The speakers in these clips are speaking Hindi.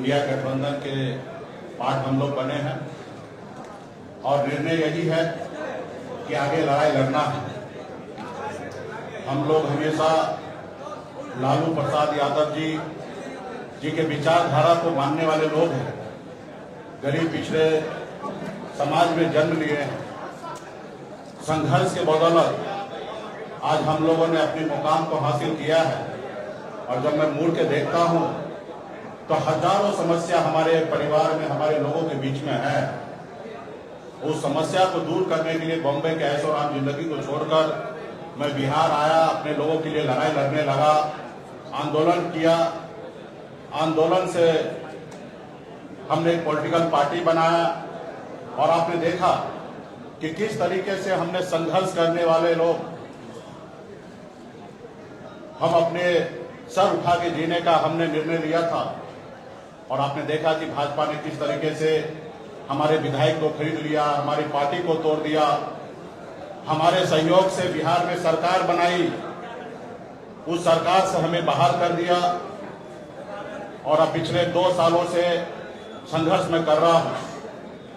इंडिया गठबंधन के पार्ट हम लोग बने हैं और निर्णय यही है कि आगे लड़ाई लड़ना है। हम लोग हमेशा लालू प्रसाद यादव जी के विचारधारा को मानने वाले लोग हैं। गरीब पिछड़े समाज में जन्म लिए हैं। संघर्ष के बदौलत आज हम लोगों ने अपने मुकाम को हासिल किया है। और जब मैं मुड़ के देखता हूं तो हजारों समस्या हमारे परिवार में, हमारे लोगों के बीच में है। उस समस्या को दूर करने के लिए बॉम्बे के ऐशो आराम जिंदगी को छोड़कर मैं बिहार आया, अपने लोगों के लिए लड़ाई लड़ने लगा, आंदोलन किया। आंदोलन से हमने एक पॉलिटिकल पार्टी बनाया और आपने देखा कि किस तरीके से हमने संघर्ष करने वाले लोग हम अपने सर उठा के जीने का हमने निर्णय लिया था। और आपने देखा कि भाजपा ने किस तरीके से हमारे विधायक को खरीद लिया, हमारी पार्टी को तोड़ दिया, हमारे सहयोग से बिहार में सरकार बनाई, उस सरकार से हमें बाहर कर दिया। और अब पिछले 2 सालों से संघर्ष में कर रहा हूं,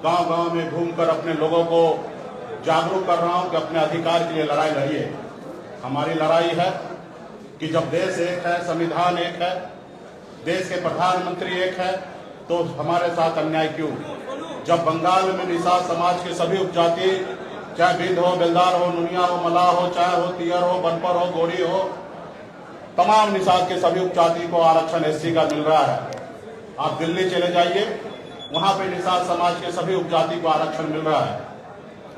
गांव-गांव में घूमकर अपने लोगों को जागरूक कर रहा हूं कि अपने अधिकार के लिए लड़ाई लड़िए। हमारी लड़ाई है कि जब देश एक है, संविधान एक है, देश के प्रधानमंत्री एक है, तो हमारे साथ अन्याय क्यों? जब बंगाल में निषाद समाज के सभी उपजाति, चाहे बिंद हो, बेलदार हो, नुनिया हो, मलाह हो, चाहे हो तियर हो, बनपर हो, गोरी हो, तमाम निषाद के सभी उपजाति को आरक्षण एससी का मिल रहा है। आप दिल्ली चले जाइए, वहां पे निषाद समाज के सभी उपजाति को आरक्षण मिल रहा है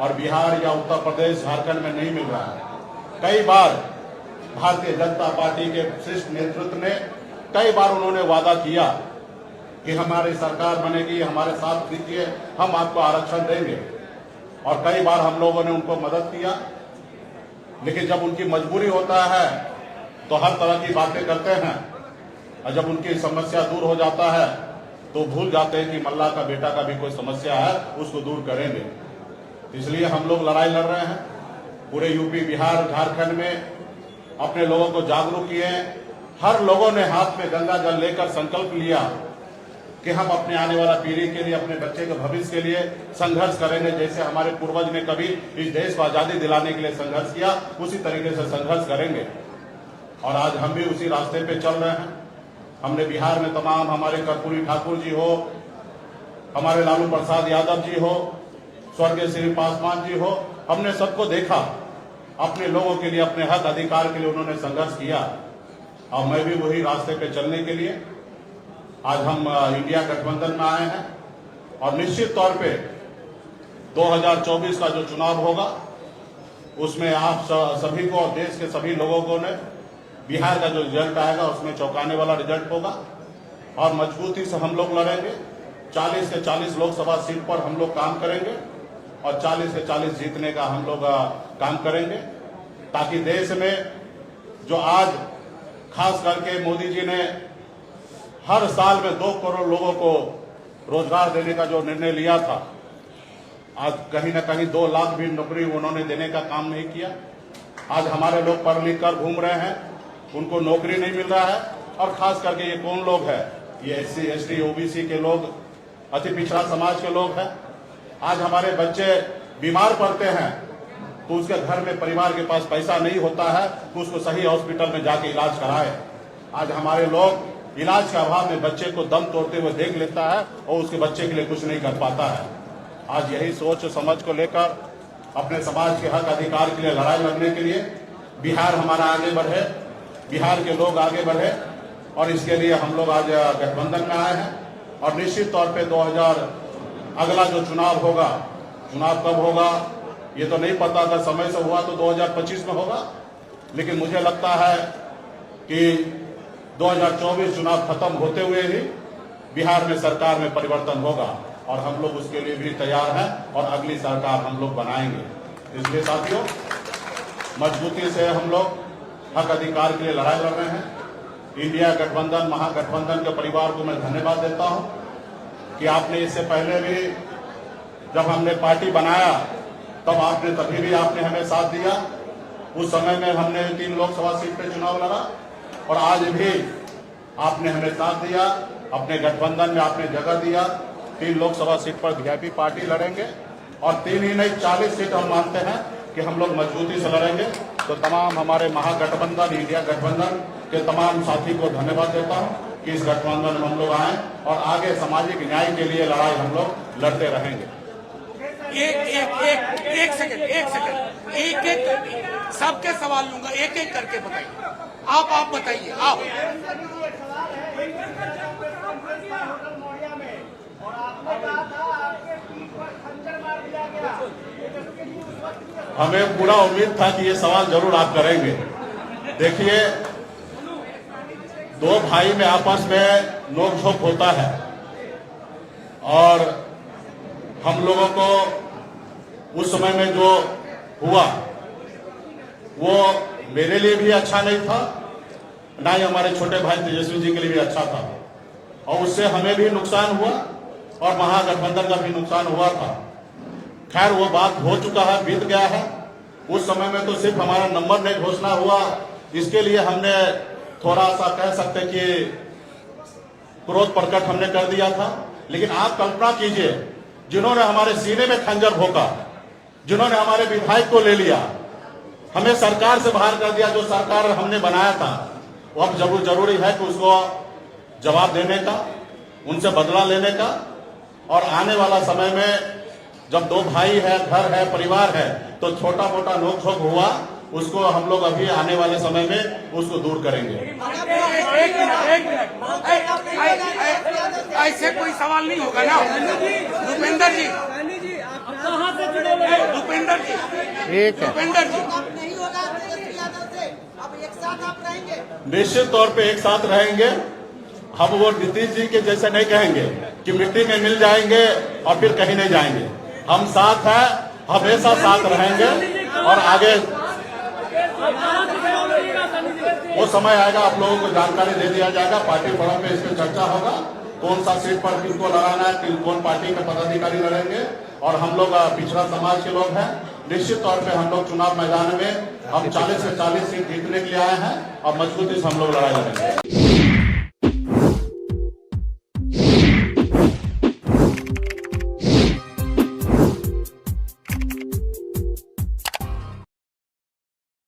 और बिहार या उत्तर प्रदेश, झारखंड में नहीं मिल रहा है। कई बार भारतीय जनता पार्टी के शीर्ष नेतृत्व ने कई बार उन्होंने वादा किया कि हमारी सरकार बनेगी, हमारे साथ दीजिए, हम आपको आरक्षण देंगे। और कई बार हम लोगों ने उनको मदद किया, लेकिन जब उनकी मजबूरी होता है तो हर तरह की बातें करते हैं और जब उनकी समस्या दूर हो जाता है तो भूल जाते हैं कि मल्ला का बेटा का भी कोई समस्या है, उसको दूर करेंगे। इसलिए हम लोग लड़ाई लड़ रहे हैं। पूरे यूपी, बिहार, झारखंड में अपने लोगों को जागरूक किए। हर लोगों ने हाथ में गंगा जल लेकर संकल्प लिया कि हम अपने आने वाला पीढ़ी के लिए, अपने बच्चे के भविष्य के लिए संघर्ष करेंगे। जैसे हमारे पूर्वज ने कभी इस देश को आजादी दिलाने के लिए संघर्ष किया, उसी तरीके से संघर्ष करेंगे। और आज हम भी उसी रास्ते पे चल रहे हैं। हमने बिहार में तमाम, हमारे कर्पूरी ठाकुर जी हो, हमारे लालू प्रसाद यादव जी हो, स्वर्गीय श्री पासवान जी हो, हमने सबको देखा। अपने लोगों के लिए, अपने हक अधिकार के लिए उन्होंने संघर्ष किया और मैं भी वही रास्ते पे चलने के लिए आज हम इंडिया गठबंधन में आए हैं। और निश्चित तौर पे 2024 का जो चुनाव होगा उसमें आप सभी को और देश के सभी लोगों को ने बिहार का जो रिजल्ट आएगा उसमें चौंकाने वाला रिजल्ट होगा और मजबूती से हम लोग लड़ेंगे। 40 से 40 लोकसभा सीट पर हम लोग काम करेंगे और 40 से 40 जीतने का हम लोग काम करेंगे, ताकि देश में जो आज खास करके मोदी जी ने हर साल में 2 करोड़ लोगों को रोजगार देने का जो निर्णय लिया था, आज कहीं ना कहीं 2 लाख भी नौकरी उन्होंने देने का काम नहीं किया। आज हमारे लोग पढ़ लिख कर घूम रहे हैं, उनको नौकरी नहीं मिल रहा है। और खास करके ये कौन लोग है? ये SC, ST, OBC के लोग, अति पिछड़ा समाज के लोग हैं। आज हमारे बच्चे बीमार पड़ते हैं तो उसके घर में, परिवार के पास पैसा नहीं होता है तो उसको सही हॉस्पिटल में जाके इलाज कराए। आज हमारे लोग इलाज के अभाव में बच्चे को दम तोड़ते हुए देख लेता है और उसके बच्चे के लिए कुछ नहीं कर पाता है। आज यही सोच समझ को लेकर अपने समाज के हक अधिकार के लिए लड़ाई लड़ने के लिए बिहार हमारा आगे बढ़े, बिहार के लोग आगे बढ़े और इसके लिए हम लोग आज गठबंधन में आए हैं। और निश्चित तौर पे 2000 अगला जो चुनाव होगा, चुनाव कब होगा ये तो नहीं पता। अगर समय से हुआ तो 2025 में होगा, लेकिन मुझे लगता है कि 2024 चुनाव खत्म होते हुए ही बिहार में सरकार में परिवर्तन होगा और हम लोग उसके लिए भी तैयार हैं और अगली सरकार हम लोग बनाएंगे। इसलिए साथियों, मजबूती से हम लोग हक अधिकार के लिए लड़ाई लड़ रहे हैं। इंडिया गठबंधन, महागठबंधन के परिवार को मैं धन्यवाद देता हूं कि आपने इससे पहले भी जब हमने पार्टी बनाया तब तभी भी आपने हमें साथ दिया। उस समय में हमने 3 लोकसभा सीट पे चुनाव लड़ा और आज भी आपने हमें साथ दिया अपने गठबंधन में आपने जगह दिया। 3 लोकसभा सीट पर वीआईपी पार्टी लड़ेंगे और 3 ही नहीं 40 सीट हम मानते हैं कि हम लोग मजबूती से लड़ेंगे। तो तमाम हमारे महागठबंधन इंडिया गठबंधन के तमाम साथी को धन्यवाद देता हूं कि इस गठबंधन में हम लोग आए और आगे सामाजिक न्याय के लिए लड़ाई हम लोग लड़ते रहेंगे। एक सेकंड एक सबके सवाल लूंगा, एक एक करके बताइए। आप बताइए। आप हमें पूरा उम्मीद था कि ये सवाल जरूर आप करेंगे। देखिए, 2 भाई में आपस में नोकझोंक होता है और हम लोगों को उस समय में जो हुआ वो मेरे लिए भी अच्छा नहीं था, ना ही हमारे छोटे भाई तेजस्वी जी के लिए भी अच्छा था और उससे हमें भी नुकसान हुआ और महागठबंधन का भी नुकसान हुआ था। खैर वो बात हो चुका है, बीत गया है। उस समय में तो सिर्फ हमारा नंबर नहीं घोषणा हुआ, इसके लिए हमने थोड़ा सा कह सकते कि क्रोध प्रकट हमने कर दिया था। लेकिन आप कल्पना कीजिए, जिन्होंने हमारे सीने में खंजर भोंका, जिन्होंने हमारे विधायक को ले लिया, हमें सरकार से बाहर कर दिया, जो सरकार हमने बनाया था, वो अब जरूरी है कि उसको जवाब देने का, उनसे बदला लेने का। और आने वाला समय में जब 2 भाई है, घर है, परिवार है, तो छोटा मोटा नोकझोंक हुआ, उसको हम लोग अभी आने वाले समय में उसको दूर करेंगे। एक मिनट ऐसे कोई सवाल नहीं होगा ना भूपेंद्र जी। भूपेंद्र जी भूपेंद्र जी नहीं होगा तेजस्वी यादव से, अब एक साथ आप रहेंगे? निश्चित तौर पे एक साथ रहेंगे। हम वो नीतीश जी के जैसे नहीं कहेंगे कि मिट्टी में मिल जाएंगे और फिर कहीं नहीं जाएंगे। हम साथ हैं, हमेशा साथ रहेंगे और आगे वो समय आएगा, आप लोगों को जानकारी दे दिया जाएगा। पार्टी फोरम में इस पर चर्चा होगा, कौन सा सीट पर किसको लड़ाना है, कौन पार्टी के पदाधिकारी लड़ेंगे। और हम लोग पिछड़ा समाज के लोग हैं, निश्चित तौर पे हम लोग चुनाव मैदान में हम 40 से 40 सीट जीतने के लिए आए हैं और मजबूती से हम लोग लड़ाई लड़ेंगे।